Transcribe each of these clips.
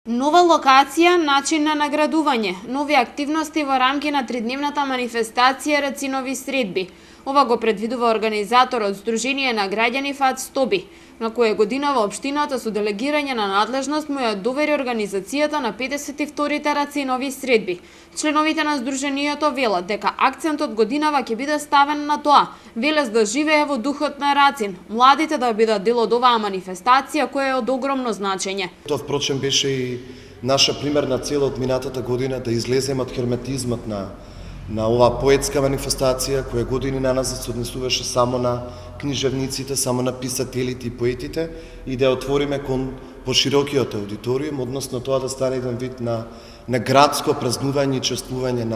Нова локација, начин на наградување, нови активности во рамки на тридневната манифестација Рацинови средби. Ова го предвидува организаторот Сдружение на граѓани ФАЦ Стоби, на која годинава општината со делегирање на надлежност му ја довери организацијата на 52-те Рацинови средби. Членовите на Сдруженијето велат дека акцентот годинава ќе биде ставен на тоа, велес да живее во духот на Рацин, младите да бидат дел од оваа манифестација која е од огромно значење. Тоа впрочем беше и наша примерна цел од минатата година да излеземе од херметизмот на оваа поетска манифестација која години наназад се однесуваше само на книжевниците, само на писателите и поетите и да ја отвориме кон поширокиот аудиториум, односно тоа да стане еден вид на градско празнување и чествување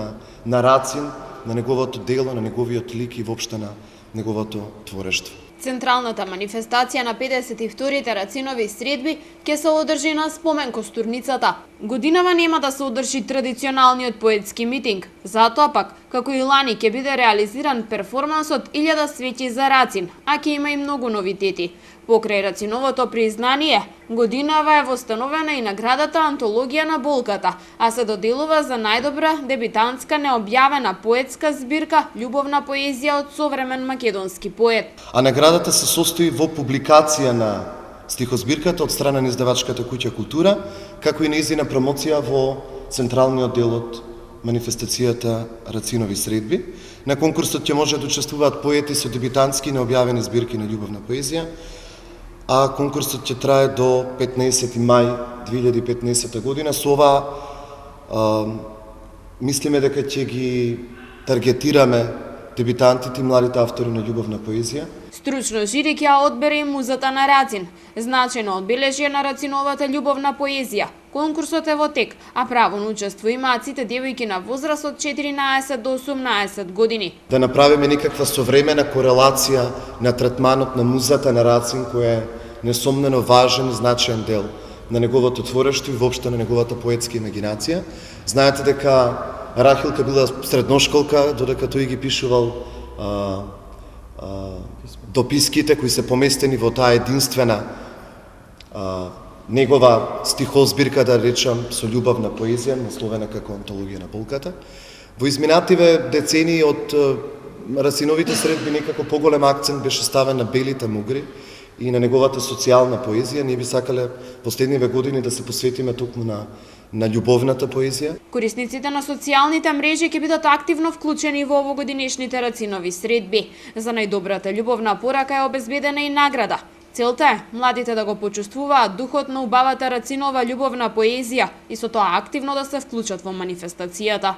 на Рацин, на неговото дело, на неговиот лик и воопшто на неговото творештво. Централната манифестација на 52-те Рацинови средби ќе се одржи на спомен костурницата. Годинава нема да се одржи традиционалниот поетски митинг, затоа пак, како и лани, ќе биде реализиран перформансот 1000 свеќи за Рацин, а ќе има и многу новитети. Покрај Рациновото признание, годинава е востановена и наградата Антологија на болката, а се доделува за најдобра дебитантска необјавена поетска збирка љубовна поезија од современ македонски поет. А наградата се состои во публикација на стихозбирката од страна на издавачката куќа Култура, како и нејзина промоција во централниот дел од манифестацијата Рацинови средби. На конкурсот ќе може да учествуваат поети со дебитантски необјавени збирки на љубовна поезија, а конкурсот ќе трае до 15 мај 2015 година. Со ова мислиме дека ќе ги таргетираме дебитантите и младите автори на љубовна поезија. Стручно жири ќе ја одбере и музата на Рацин, значено одбележие на Рациновата љубовна поезија. Конкурсот е во тек, а право на учество имаат сите девојки на возраст од 14 до 18 години. Да направиме некаква современа корелација на третманот на музата на Рацин, која е несомнено важен и значаен дел на неговото творештво и воопшто на неговата поетска имагинација. Знаете дека Рахилка била средношколка, додека тој ги пишувал дописките кои се поместени во таа единствена негова стихозбирка, да речам, со љубовна поезија, насловена како Антологија на болката. Во изминативе децении од Рациновите средби некако поголем акцент беше ставен на белите мугри и на неговата социјална поезија. Ние би сакале последниве години да се посветиме токму на љубовната поезија. Корисниците на социјалните мрежи ќе бидат активно вклучени во овогодинешните Рацинови средби. За најдобрата љубовна порака е обезбедена и награда. Целта е младите да го почувствуваат духот на убавата Рацинова љубовна поезија и со тоа активно да се вклучат во манифестацијата.